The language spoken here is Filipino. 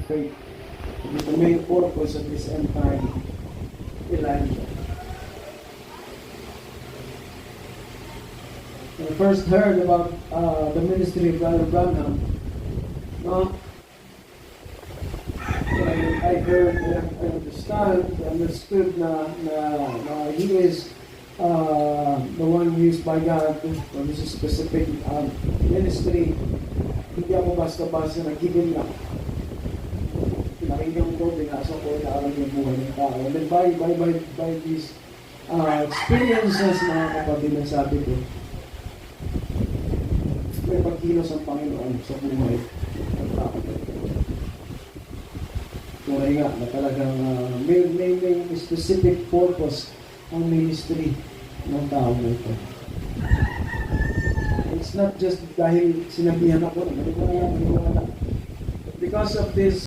faith. It is the main purpose of this end time, Elijah. When I first heard about the ministry of Brother Branham, no, I heard, I understood na he is the one used by God for this specific ministry. Hindi ako basta-basta nag-give lang. Pinakinggan ko, binasa ko, inaalam yung buhay ng tao. And then by these experiences, mga kapatid, na sabi ko, may pagkilos ang Panginoon sa buhay ng tao. Tunay nga na talagang may specific purpose ang ministry ng tao na ito. It's not just dahil sinabihan ako na maniwala. Because of this